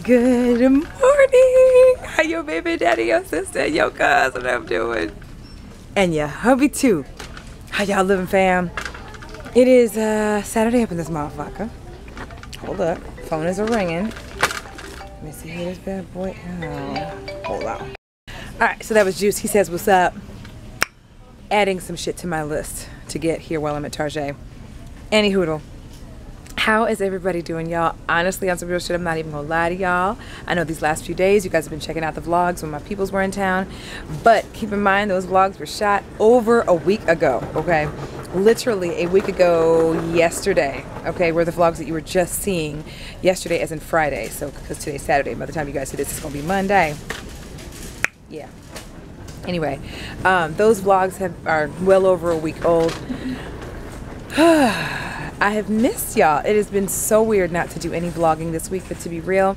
Good morning! How your baby daddy, your sister, and your cousin I'm doing? And your hubby too. How y'all living, fam? It is Saturday up in this motherfucker. Hold up, phone is ringing. Let me see who this bad boy. Oh, hold on. Alright, so that was Juice. He says, what's up? Adding some shit to my list to get here while I'm at Target. Any hoodle. How is everybody doing, y'all? Honestly, on some real shit, I'm not even gonna lie to y'all. I know these last few days you guys have been checking out the vlogs when my peoples were in town, but keep in mind those vlogs were shot over a week ago, okay? Literally a week ago yesterday, okay? Were the vlogs that you were just seeing yesterday as in Friday, so because today's Saturday. By the time you guys see this, it's gonna be Monday. Yeah. Anyway, those vlogs are well over a week old. I have missed y'all. It has been so weird not to do any vlogging this week, but to be real,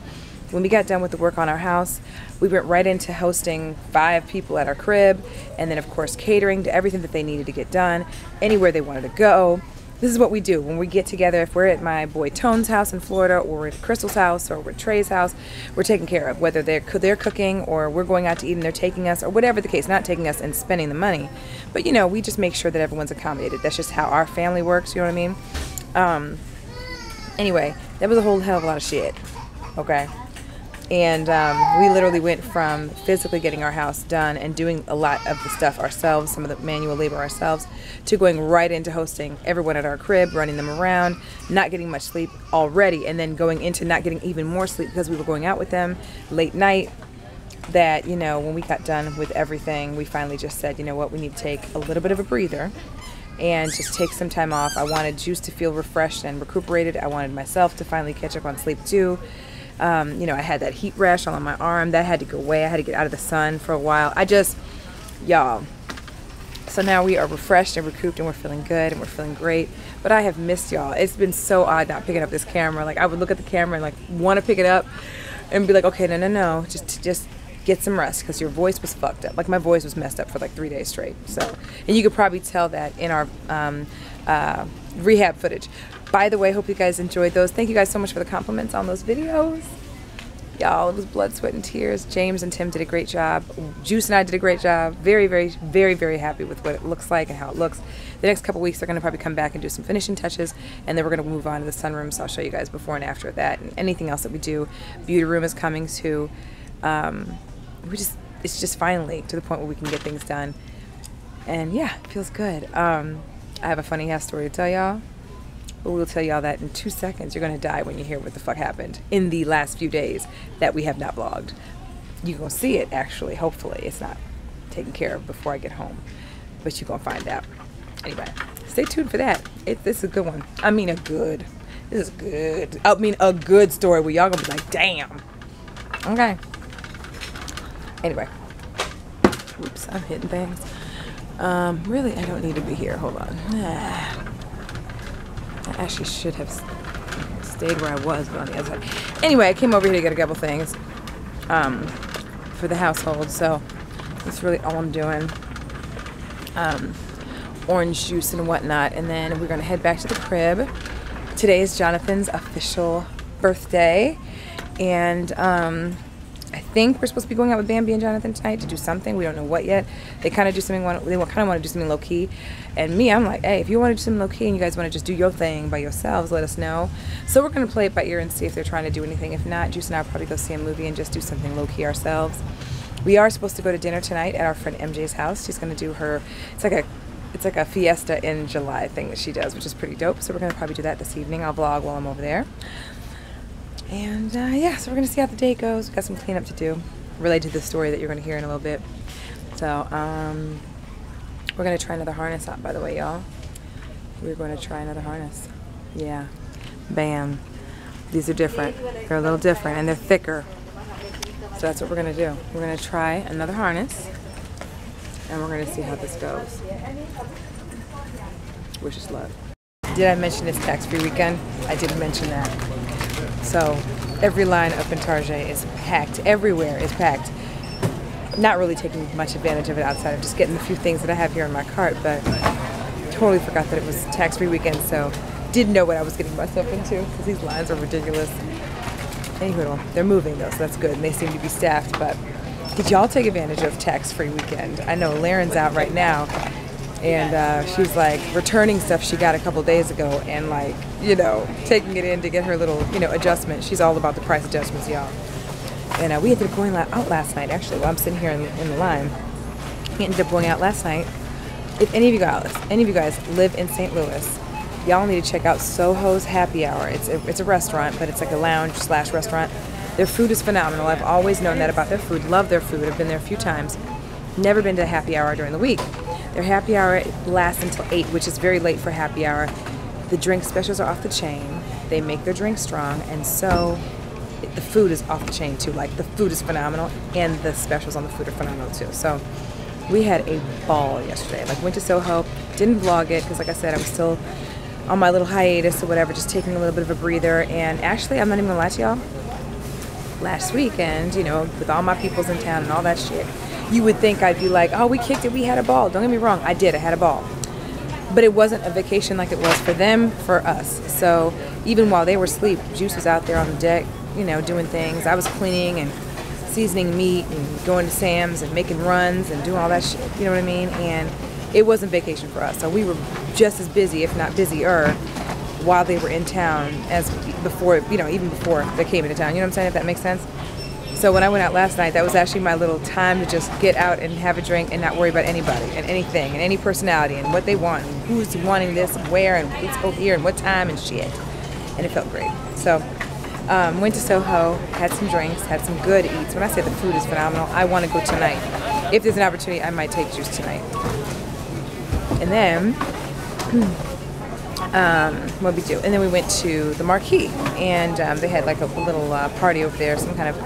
when we got done with the work on our house, we went right into hosting 5 people at our crib, and then of course catering to everything that they needed to get done, anywhere they wanted to go. This is what we do when we get together. If we're at my boy Tone's house in Florida, or we're at Crystal's house, or we're at Trey's house, we're taken care of. Whether they're cooking, or we're going out to eat and they're taking us, or whatever the case, not taking us and spending the money. But you know, we just make sure that everyone's accommodated. That's just how our family works, you know what I mean? Anyway, that was a whole hell of a lot of shit, okay? And we literally went from physically getting our house done and doing a lot of the stuff ourselves, some of the manual labor ourselves, to going right into hosting everyone at our crib, running them around, not getting much sleep already, and then going into not getting even more sleep because we were going out with them late night. That, you know, when we got done with everything, we finally just said, you know what, we need to take a little bit of a breather and just take some time off. I wanted Juice to feel refreshed and recuperated. I wanted myself to finally catch up on sleep too. You know, I had that heat rash on my arm. That had to go away. I had to get out of the sun for a while. Y'all. So now we are refreshed and recouped and we're feeling good and we're feeling great. But I have missed y'all. It's been so odd not picking up this camera. Like, I would look at the camera and like want to pick it up and be like, okay, no. Just get some rest, because your voice was fucked up. Like, my voice was messed up for like 3 days straight. So, and you could probably tell that in our rehab footage. By the way, hope you guys enjoyed those. Thank you guys so much for the compliments on those videos. Y'all, it was blood, sweat, and tears. James and Tim did a great job. Juice and I did a great job. Very, very, very, very happy with what it looks like and how it looks. The next couple weeks, they're going to probably come back and do some finishing touches, and then we're going to move on to the sunroom, so I'll show you guys before and after that, and anything else that we do. Beauty room is coming too. It's just finally to the point where we can get things done, and yeah, it feels good. I have a funny ass story to tell y'all, but we'll tell y'all that in 2 seconds. You're gonna die when you hear what the fuck happened in the last few days that we have not vlogged. You're gonna see it, actually. Hopefully it's not taken care of before I get home, but you're gonna find out. Anyway, stay tuned for that. This is a good one. I mean, this is good. I mean, a good story where y'all gonna be like, damn. Okay. Anyway, oops, I'm hitting things. Really, I don't need to be here. Hold on. I actually should have stayed where I was, but on the other side. Anyway, I came over here to get a couple things for the household, so that's really all I'm doing. Orange juice and whatnot, and then we're gonna head back to the crib. Today is Jonathan's official birthday, and I think we're supposed to be going out with Bambi and Jonathan tonight to do something. We don't know what yet. They kind of do something. They kind of want to do something low key. And me, I'm like, hey, if you want to do something low key and you guys want to just do your thing by yourselves, let us know. So we're gonna play it by ear and see if they're trying to do anything. If not, Juice and I will probably go see a movie and just do something low key ourselves. We are supposed to go to dinner tonight at our friend MJ's house. She's gonna do her. It's like a fiesta in July thing that she does, which is pretty dope. So we're gonna probably do that this evening. I'll vlog while I'm over there. And yeah, so we're gonna see how the day goes. We've got some cleanup to do related to the story that you're gonna hear in a little bit. So we're gonna try another harness out, by the way, y'all. We're gonna try another harness. Yeah, bam. These are different. They're a little different and they're thicker. So that's what we're gonna do. We're gonna try another harness and we're gonna see how this goes. Wish us luck. Did I mention it's tax-free weekend? I didn't mention that. So every line up in Target is packed. Everywhere is packed. Not really taking much advantage of it outside of just getting the few things that I have here in my cart, but totally forgot that it was tax-free weekend, so didn't know what I was getting myself into because these lines are ridiculous. Anywho, they're moving though, so that's good, and they seem to be staffed. But did y'all take advantage of tax-free weekend? I know Laren's out right now, and she's like returning stuff she got a couple days ago, and like, you know, taking it in to get her little, you know, adjustment. She's all about the price adjustments, y'all. And we ended up going out last night, actually, while I'm sitting here in the line. We ended up going out last night. If any of you guys live in St. Louis, y'all need to check out Soho's Happy Hour. It's a restaurant, but it's like a lounge / restaurant. Their food is phenomenal. I've always known that about their food. Love their food. I've been there a few times. Never been to happy hour during the week. Their happy hour lasts until 8, which is very late for happy hour. The drink specials are off the chain. They make their drinks strong, and so the food is off the chain too. Like, the food is phenomenal, and the specials on the food are phenomenal too. So we had a ball yesterday. Like, went to Soho, didn't vlog it because, like I said, I was still on my little hiatus or whatever, just taking a little bit of a breather. And actually, I'm not even gonna lie to y'all, last weekend, you know, with all my peoples in town and all that shit, you would think I'd be like, oh, we kicked it, we had a ball. Don't get me wrong, I did, I had a ball. But it wasn't a vacation like it was for them, for us. So even while they were asleep, Juice was out there on the deck, you know, doing things. I was cleaning and seasoning meat and going to Sam's and making runs and doing all that shit, you know what I mean? And it wasn't vacation for us. So we were just as busy, if not busier, while they were in town as before, you know, even before they came into town. You know what I'm saying, if that makes sense? So when I went out last night, that was actually my little time to just get out and have a drink and not worry about anybody and anything and any personality and what they want and who's wanting this and where and let's go here and what time and shit. And it felt great. So went to Soho, had some drinks, had some good eats. When I say the food is phenomenal, I want to go tonight. If there's an opportunity, I might take Juice tonight. And then what we do, and then we went to the Marquee, and they had like a little party over there, some kind of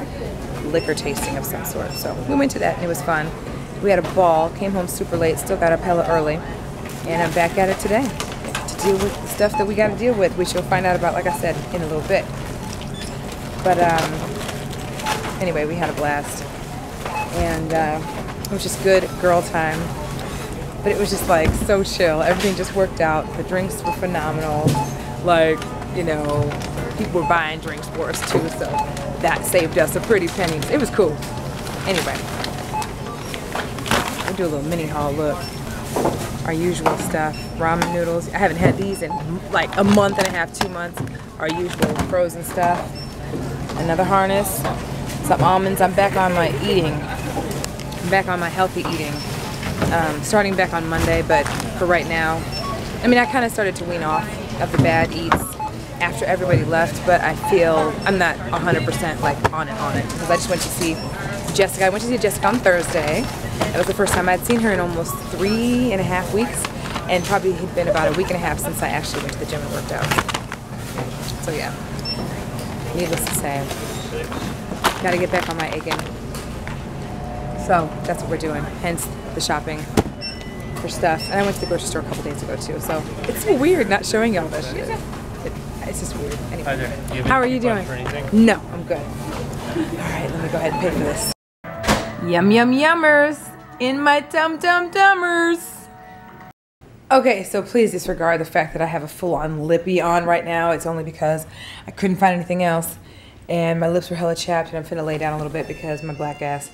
liquor tasting of some sort. So we went to that, and it was fun. We had a ball, came home super late, still got up hella early, and I'm back at it today to deal with the stuff that we got to deal with, which you'll find out about, like I said, in a little bit. But anyway, we had a blast, and it was just good girl time. But it was just like so chill. Everything just worked out. The drinks were phenomenal. Like, you know, people were buying drinks for us too, so that saved us a pretty penny. It was cool. Anyway, we'll do a little mini haul look. Our usual stuff. Ramen noodles. I haven't had these in like a month and a half, 2 months. Our usual frozen stuff. Another harness. Some almonds. I'm back on my eating. I'm back on my healthy eating. Starting back on Monday, but for right now, I mean, I kind of started to wean off of the bad eats after everybody left, but I feel I'm not 100% like on it because I just went to see Jessica. I went to see Jessica on Thursday. That was the first time I'd seen her in almost 3.5 weeks, and probably had been about a week and a half since I actually went to the gym and worked out. So yeah, needless to say, gotta get back on my A-game. So that's what we're doing, hence the shopping for stuff. And I went to the grocery store a couple days ago too, so it's weird not showing y'all that shit. It's just weird. Anyway, how are you doing? No, I'm good. Alright, let me go ahead and pay for this. Yum yum yummers in my tum-tum-tummers. Okay, so please disregard the fact that I have a full-on lippy on right now. It's only because I couldn't find anything else, and my lips were hella chapped, and I'm finna lay down a little bit because my black ass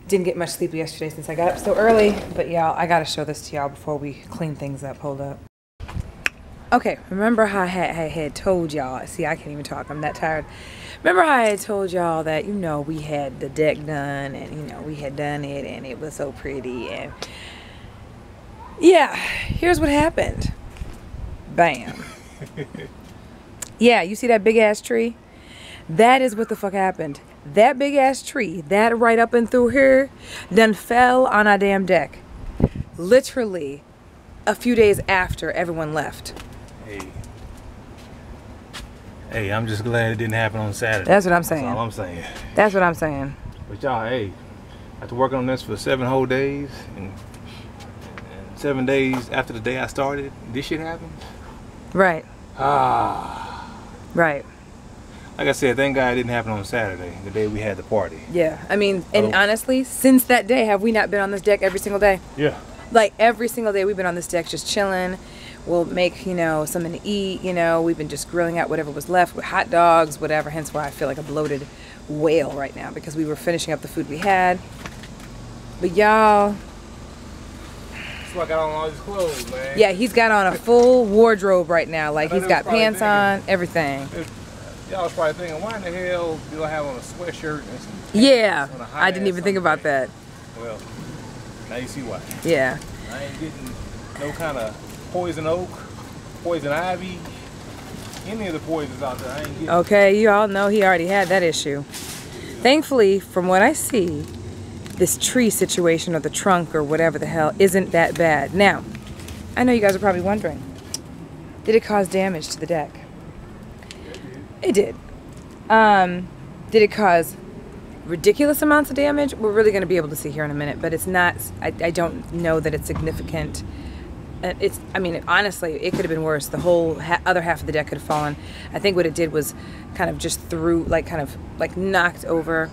didn't get much sleep yesterday since I got up so early. But y'all, I gotta show this to y'all before we clean things up. Hold up. Okay, remember how I had told y'all, see, I can't even talk, I'm that tired. Remember how I had told y'all that, you know, we had the deck done, and, you know, we had done it, and it was so pretty, and yeah, here's what happened. Bam. Yeah, you see that big ass tree? That is what the fuck happened. That big ass tree, that right up and through here, done fell on our damn deck. Literally a few days after everyone left. Hey, I'm just glad it didn't happen on Saturday. That's what I'm saying. That's all I'm saying. That's what I'm saying. But y'all, hey, after working on this for 7 whole days, and 7 days after the day I started, this shit happened. Right. Right. Like I said, thank God it didn't happen on Saturday, the day we had the party. Yeah, I mean, and honestly, since that day, have we not been on this deck every single day? Yeah. Like every single day we've been on this deck just chilling. we'll make, you know, something to eat. You know, we've been just grilling out whatever was left with hot dogs, whatever. Hence why I feel like a bloated whale right now, because we were finishing up the food we had. But y'all, that's why I got on all these clothes, man. yeah, he's got on a full wardrobe right now. Like, he's got pants on, everything. Y'all was probably thinking, why in the hell do I have on a sweatshirt and some pants? Yeah, I didn't even think about that. Well, now you see why. Yeah. I ain't getting no kind of poison oak, poison ivy, any of the poisons out there. I ain't getting. Okay, you all know he already had that issue. Thankfully, from what I see, this tree situation or the trunk or whatever the hell isn't that bad. Now, I know you guys are probably wondering, did it cause damage to the deck? It did. Did it cause ridiculous amounts of damage? We're really going to be able to see here in a minute, but it's not, I don't know that it's significant. I mean, honestly, it could have been worse. The whole other half of the deck could have fallen. I think what it did was kind of just knocked over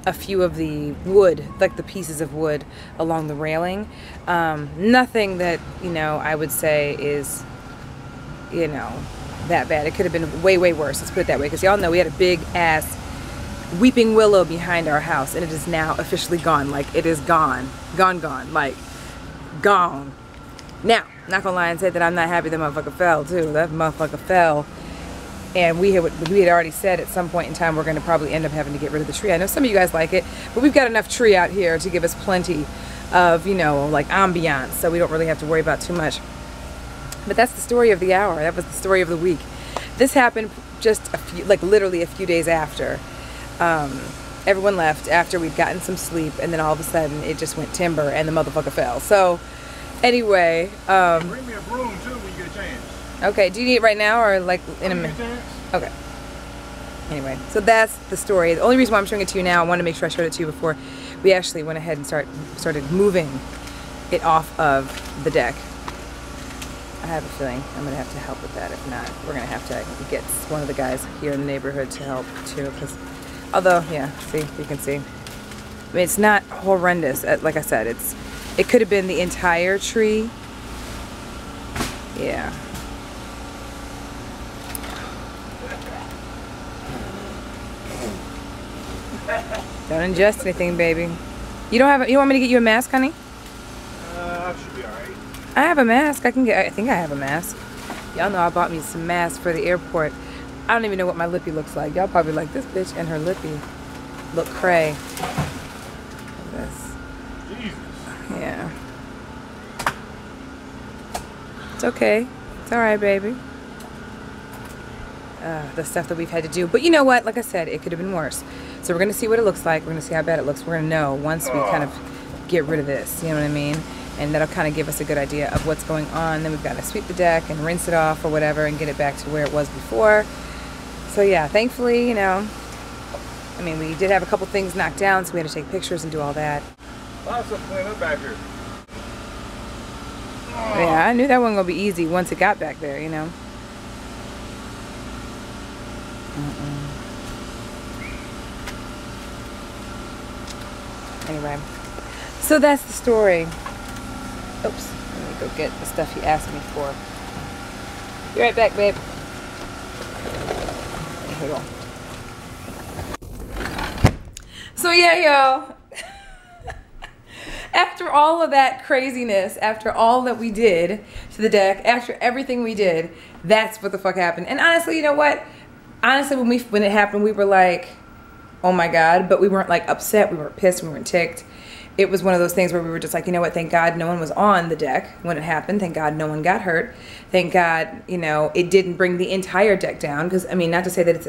a few of the wood, like the pieces of wood along the railing. Nothing that, you know, I would say is, you know, that bad. It could have been way, way worse. Let's put it that way. Because y'all know we had a big ass weeping willow behind our house, and it is now officially gone. Like, it is gone. Gone. Like, gone. Now, not gonna lie and say that I'm not happy that motherfucker fell too. That motherfucker fell. And we had already said at some point in time we're going to probably end up having to get rid of the tree. I know some of you guys like it, but we've got enough tree out here to give us plenty of, you know, like ambiance, so we don't really have to worry about too much. But that's the story of the hour. That was the story of the week. This happened just literally a few days after everyone left, after we'd gotten some sleep, and then all of a sudden it just went timber and the motherfucker fell. So anyway, bring me a broom too when you get a chance. Okay, do you need it right now or like in a minute? Okay. Anyway, so that's the story. The only reason why I'm showing it to you now, I wanted to make sure I showed it to you before we actually went ahead and started moving it off of the deck. I have a feeling I'm going to have to help with that. If not, we're going to have to get one of the guys here in the neighborhood to help too. Because, although, yeah, see, you can see. I mean, it's not horrendous. Like I said, it could have been the entire tree. Yeah. Don't ingest anything, baby. You don't have. You want me to get you a mask, honey? I should be alright. I have a mask. I think I have a mask. Y'all know I bought me some masks for the airport. I don't even know what my lippy looks like. Y'all probably like, this bitch and her lippy look cray. This. Jesus. Yeah. It's okay. It's all right, baby. The stuff that we've had to do. But you know what? Like I said, it could have been worse. So we're going to see what it looks like. We're going to see how bad it looks. We're going to know once we kind of get rid of this. You know what I mean? And that'll kind of give us a good idea of what's going on. Then we've got to sweep the deck and rinse it off or whatever and get it back to where it was before. So yeah, thankfully, you know, I mean, we did have a couple things knocked down, so we had to take pictures and do all that. Lots of clean up back here. Yeah, I knew that wasn't going to be easy once it got back there, you know. Anyway, so that's the story. Oops, let me go get the stuff he asked me for. Be right back, babe. Hold on. So yeah, y'all. After all of that craziness, after all that we did to the deck, after everything we did, that's what the fuck happened. And honestly, you know what? Honestly, when it happened, we were like, oh my God, but we weren't like upset, we weren't pissed, we weren't ticked. It was one of those things where we were just like, you know what, thank God no one was on the deck when it happened. Thank God no one got hurt. Thank God, you know, it didn't bring the entire deck down. Because, I mean, not to say that it's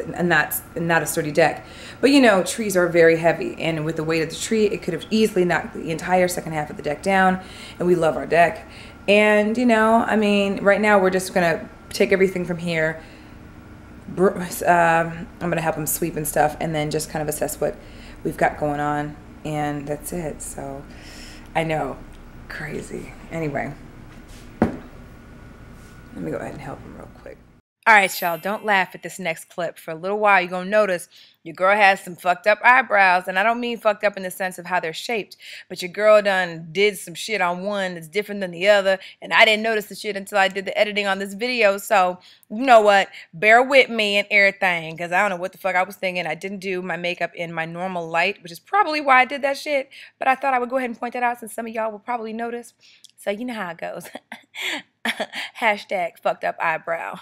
not a sturdy deck. But, you know, trees are very heavy. And with the weight of the tree, it could have easily knocked the entire second half of the deck down. And we love our deck. And, you know, I mean, right now we're just going to take everything from here. I'm going to help him sweep and stuff. And then just kind of assess what we've got going on. And that's it. So I know, crazy. Anyway, let me go ahead and help him real quick. All right, y'all, don't laugh at this next clip. For a little while, you're going to notice your girl has some fucked up eyebrows. And I don't mean fucked up in the sense of how they're shaped, but your girl done did some shit on one that's different than the other. And I didn't notice the shit until I did the editing on this video. So, you know what? Bear with me and everything, because I don't know what the fuck I was thinking. I didn't do my makeup in my normal light, which is probably why I did that shit. But I thought I would go ahead and point that out since some of y'all will probably notice. So you know how it goes. Hashtag fucked up eyebrow.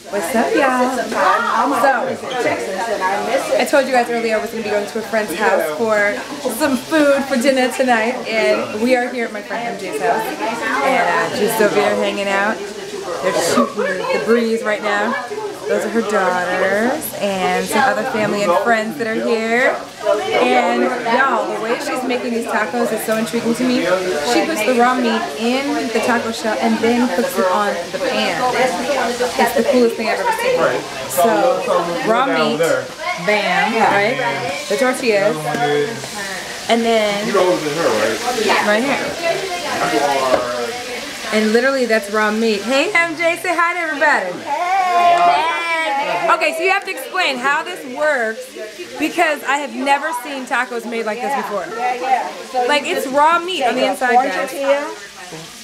What's up, y'all? So, I told you guys earlier I was going to be going to a friend's house for some food for dinner tonight, and we are here at my friend MJ's house, and just over here hanging out. They're shooting the breeze right now. Those are her daughters and some other family and friends that are here. And y'all, the way she's making these tacos is so intriguing to me. She puts the raw meat in the taco shell and then puts it on the pan. It's the coolest thing I've ever seen. So, raw meat, bam, right? The tortillas. And then, right here. And literally that's raw meat. Hey MJ, say hi to everybody. Okay, so you have to explain how this works because I have never seen tacos made like this before. So like it's raw meat on the inside, guys. Tortilla,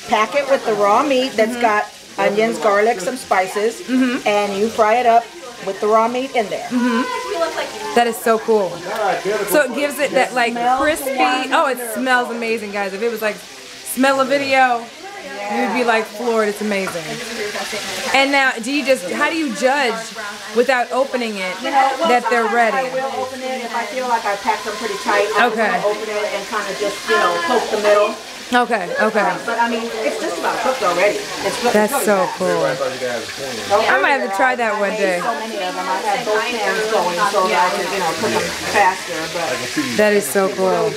pack it with the raw meat that's got onions, garlic, some spices, and you fry it up with the raw meat in there. That is so cool. So it gives it that like crispy. Oh, it smells amazing, guys. If it was like smell a video, you'd be like floored. It's amazing. And now, how do you judge without opening it that they're ready? I will open it if I feel like I packed them pretty tight. Okay. I will open it and kind of just, poke the middle. Okay, okay. But I mean, it's just about cooked already. That's so cool. I might have to try that one day. So many of them. I had both pans going so that I could, cook them faster. But that is so cool.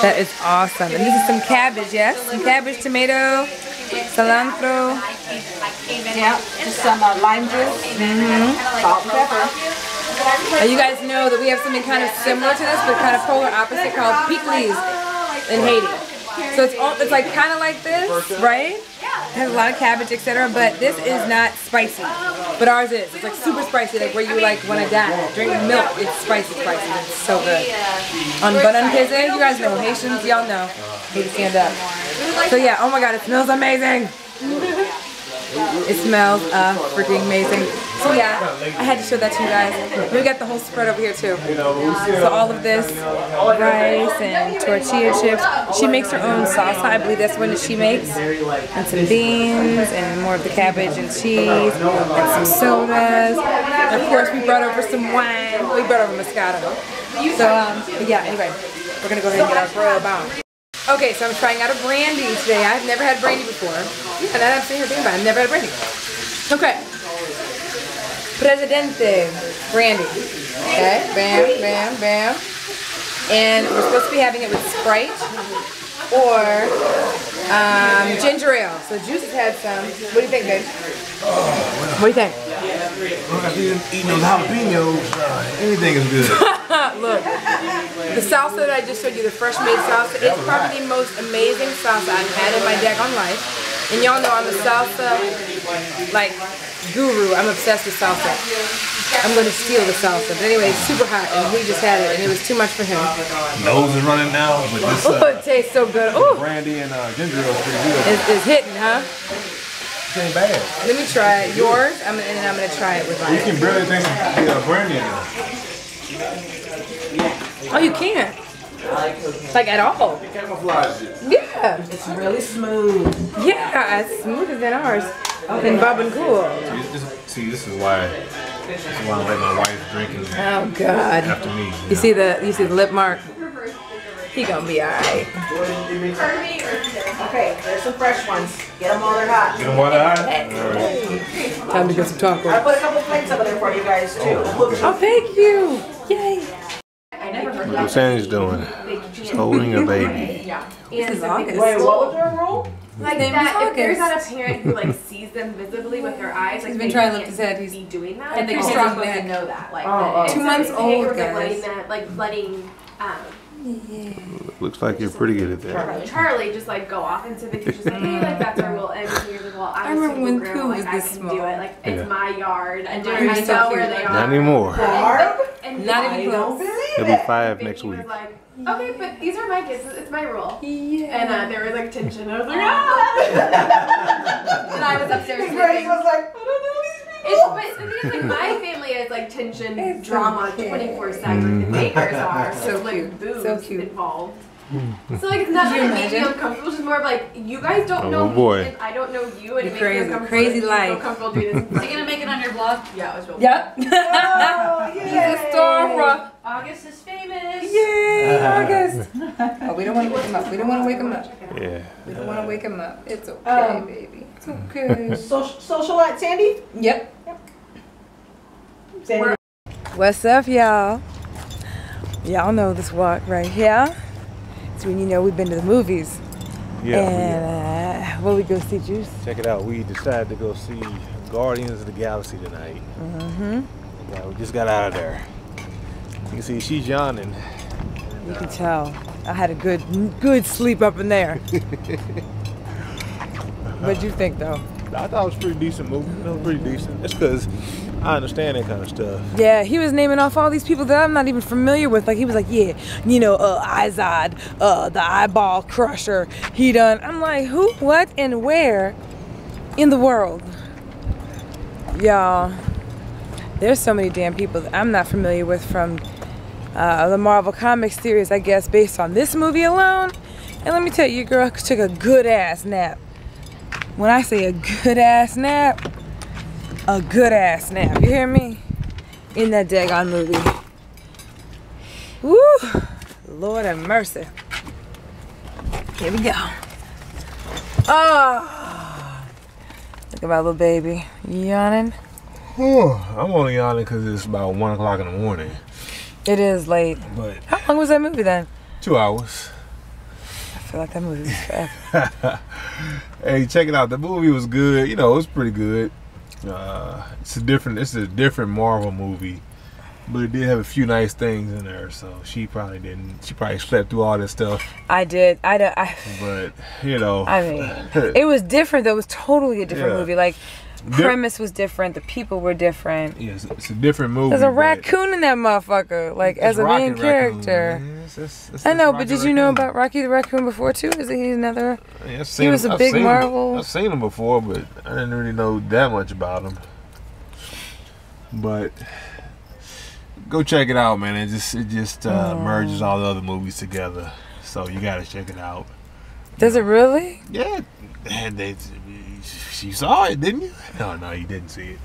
That is awesome. And this is some cabbage, yes? Some cabbage, tomato, cilantro. Yeah, just some lime juice, salt and pepper. You guys know that we have something kind of similar to this, but kind of polar opposite, called pickles in Haiti. So it's like kind of like this, right? It has a lot of cabbage, etc. But this is not spicy. But ours is. It's like super spicy, like where you like want to die. Drink milk. It's spicy. It's so good. On Banan Pese, you guys know Haitians, y'all know. Need to stand up. So yeah, oh my God, it smells amazing. It smells freaking amazing. So yeah, I had to show that to you guys. We got the whole spread over here too. So all of this rice and tortilla chips. She makes her own salsa. I believe that's one that she makes. And some beans and more of the cabbage and cheese and some sodas. And of course we brought over some wine. We brought over Moscato. So yeah, anyway, we're gonna go ahead and get our grub on. Okay, so I'm trying out a brandy today. I've never had brandy before. And I'm sitting here thinking about it. I've never had brandy. Okay. Presidente brandy. Okay, bam, bam, bam. And we're supposed to be having it with Sprite or ginger ale. So Juice has had some. What do you think, babe? What do you think? Well, after eating those jalapenos, anything is good. Look, the salsa that I just showed you, the fresh made salsa, it's probably the most amazing salsa I've had in my daggone life. And y'all know I'm a salsa, like, guru. I'm obsessed with salsa. I'm going to steal the salsa. But anyway, it's super hot, and he just had it, and it was too much for him. Nose is running now, but this it tastes so good. Ooh. brandy and ginger ale is pretty good. It's hitting, huh? It ain't bad. Let me try yours, and then I'm going to try it with mine. You can barely taste the brandy in there. Oh, you can't? Like at all? Camouflage it. Yeah. It's really smooth. Yeah, it's smoother than ours. Than Bob and Cool. See, this is why I let my wife drinking Oh God. after me. You see the lip mark? He gonna be alright. Okay, there's some fresh ones. Get them while they're hot. Get them while they're hot? All right. Time to get some tacos. I put a couple plates over there for you guys too. Oh, thank you! Yay! What Sandy's doing? She's holding a baby. This is August. Wait, what was their rule? Like that, if there's not a parent who like sees them visibly with their eyes, like He's been trying to lift his head. He's be doing that. and They're they supposed strong to back. know that. Like, Oh, that. Two So months if old, they were, guys. letting Looks like you're pretty good at that. Charlie just like go off into the kitchen, like, hey, like that's our rule. And he was like, well, I remember when Pooh was this small. Do it. Like it's my yard. I know where they are. Not anymore. And not even close. He'll be 5 next week. Okay, but these are my kids. It's my rule. Yeah. And there was like tension. I was like, ah! And I was upstairs sleeping. Was like, But the thing is, like, my family is like tension, drama, 24/7. The Bakers are so like boobs involved. So like it's not like it makes me uncomfortable. It's just more of like you guys don't know me and I don't know you, and it makes me uncomfortable. Crazy life. So comfortable doing this. Are you gonna make it on your vlog? Yeah, it was real. Yep. oh, yeah. August is famous. Yay, August. Oh, we don't want to wake him up. We don't want to wake him up. Yeah. We don't want to wake him up. It's okay, baby. It's okay. Socialite Sandy? Yep. Sandy. What's up, y'all? Y'all know this walk right here. It's when you know we've been to the movies. Yeah. And where we go see, Juice? Check it out. We decided to go see Guardians of the Galaxy tonight. Mm-hmm. Yeah, we just got out of there. You can see she's yawning. You can tell. I had a good sleep up in there. What'd you think, though? I thought it was a pretty decent movie. It was pretty decent. It's because I understand that kind of stuff. Yeah, he was naming off all these people that I'm not even familiar with. Like, he was like, yeah, you know, Izod, the eyeball crusher. He done. I'm like, who, what, and where in the world? Y'all, there's so many damn people that I'm not familiar with from the Marvel Comics series, I guess, based on this movie alone. And let me tell you, your girl took a good-ass nap. When I say a good-ass nap, a good-ass nap. You hear me? In that daggone movie. Woo! Lord have mercy. Here we go. Oh! Look at my little baby. You yawning? Oh, I'm only yawning because it's about 1 o'clock in the morning. It is late. But how long was that movie then? 2 hours. I feel like that movie was forever. Hey, check it out. The movie was good. You know, it was pretty good. It's a different Marvel movie, but it did have a few nice things in there. So she probably slept through all this stuff. I did. But you know, I mean, it was different though. It was totally a different movie. Like, premise was different. The people were different. Yes, it's a different movie. There's a raccoon in that motherfucker, like as a main character. I know, but did you know about Rocky the Raccoon before too? Is he another? Yeah, he was a big Marvel. I've seen him before, but I didn't really know that much about him. But go check it out, man. It just merges all the other movies together. So you gotta check it out. Does it really? Yeah. You saw it, didn't you? No, you didn't see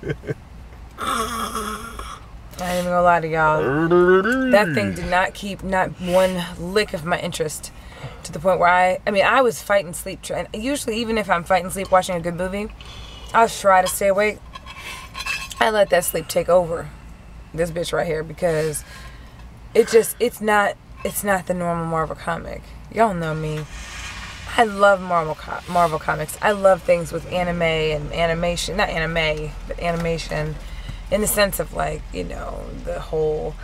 it. I ain't even gonna lie to y'all. That thing did not keep not one lick of my interest, to the point where I was fighting sleep. Usually, even if I'm fighting sleep watching a good movie, I'll try to stay awake. I let that sleep take over this bitch right here, because it's not the normal Marvel comic. Y'all know me. I love Marvel comics. I love things with anime and animation. Not anime, but animation. In the sense of, like, you know, the whole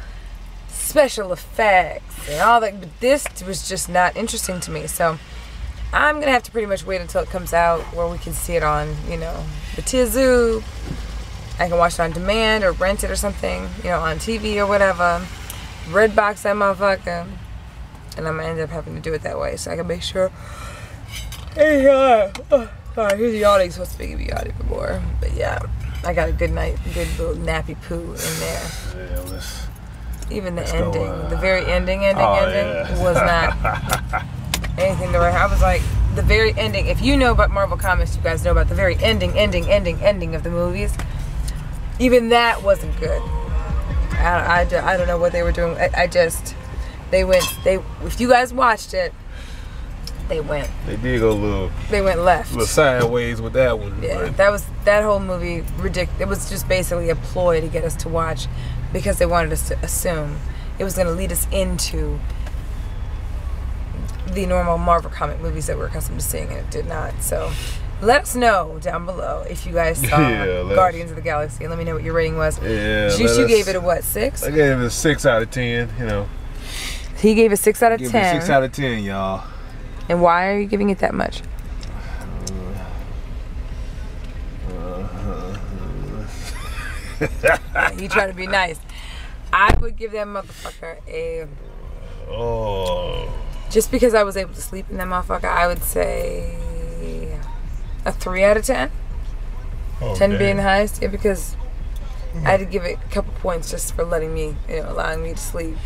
special effects and all that. But this was just not interesting to me. So I'm going to have to pretty much wait until it comes out where we can see it on, you know, the Tizoo. I can watch it on demand or rent it or something, you know, on TV or whatever. Redbox that motherfucker. And I'm going to end up having to do it that way so I can make sure. Hey, sorry, here's yawning. Supposed to be yawning for more. But yeah, I got a good little nappy poo in there. Yeah, even the ending, the very ending was not anything to write. I was like, the very ending. If you know about Marvel Comics, you guys know about the very ending of the movies. Even that wasn't good. I don't know what they were doing. If you guys watched it, they did go a little. They went left. A little sideways with that one. Yeah, that whole movie ridiculous. It was just basically a ploy to get us to watch, because they wanted us to assume it was going to lead us into the normal Marvel comic movies that we're accustomed to seeing, and it did not. So let us know down below if you guys saw Guardians of the Galaxy, and let me know what your rating was. Yeah, you gave it a what, 6? I gave it a 6 out of 10. You know. He gave a 6 out of 10. Give it a 6 out of 10, y'all. And why are you giving it that much? He tried to be nice. I would give that motherfucker a... Oh. Just because I was able to sleep in that motherfucker, I would say a 3 out of 10. Oh, 10 damn. being the highest. Yeah, because I had to give it a couple points just for letting me, allowing me to sleep.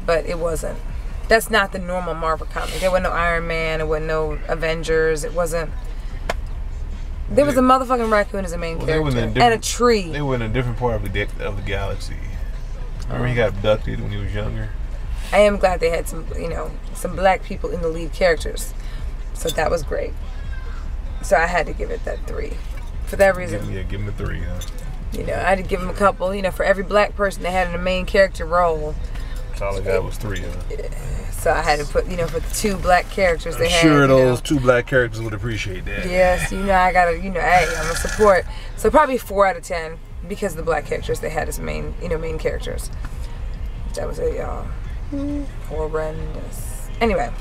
But it wasn't. That's not the normal Marvel comic. There wasn't no Iron Man. There wasn't no Avengers. It wasn't. There was a motherfucking raccoon as a main character and a tree. They were in a different part of the galaxy. Remember he got abducted when he was younger? I am glad they had some, some black people in the lead characters. So that was great. So I had to give it that 3. For that reason. Give him a 3, huh? I had to give him a couple. For every black person they had in a main character role. That's all I got was 3, huh? So I had to put, for the 2 black characters they had. Sure, those 2 black characters would appreciate that. Yes, I gotta, hey, I'm a support. So probably 4 out of 10 because of the black characters they had as main characters. That was horrendous. Anyway.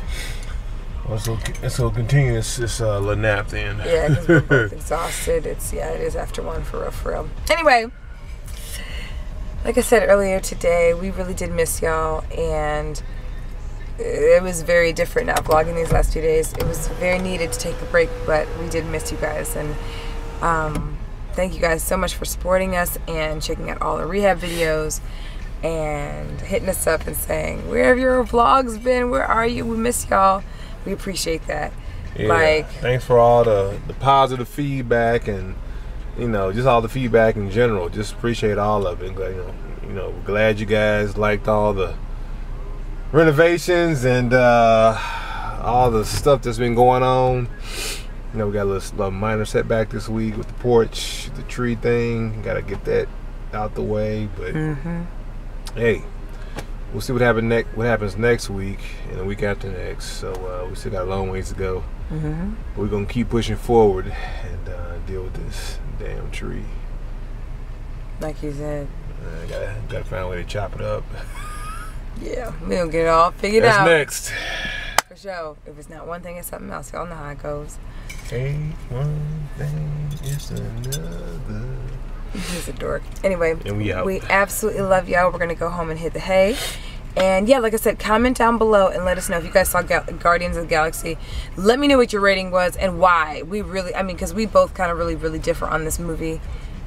Well, so continue this little nap then. Yeah, because we're both exhausted. It is after 1 for real. Anyway, like I said earlier today, we really did miss y'all, and it was very different not vlogging these last 2 days. It was very needed to take a break, but we did miss you guys, and thank you guys so much for supporting us and checking out all the rehab videos and hitting us up and saying, where have your vlogs been? Where are you? We miss y'all. We appreciate that. Yeah. Thanks for all the positive feedback and just all the feedback in general. Just appreciate all of it. Glad you guys liked all the renovations and all the stuff that's been going on. We got a little minor setback this week with the porch, the tree thing. Got to get that out the way, but hey, we'll see what happens next week and the week after next. So we still got a long ways to go. But we're gonna keep pushing forward and deal with this damn tree. Like you said, gotta find a way to chop it up. Yeah, we'll get it all figured out. That's next. For sure. If it's not one thing, it's something else. Y'all know how it goes. Ain't one thing, it's another. He's a dork. Anyway, and we out. We absolutely love y'all. We're gonna go home and hit the hay. And yeah, like I said, comment down below and let us know if you guys saw Guardians of the Galaxy. Let me know what your rating was and why. Because we both kind of really differ on this movie.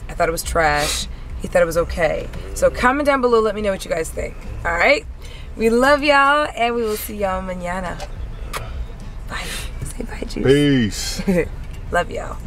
I thought it was trash. He thought it was okay. So comment down below. Let me know what you guys think. All right? We love y'all, and we will see y'all mañana. Bye. Say bye, Juice. Peace. Love y'all.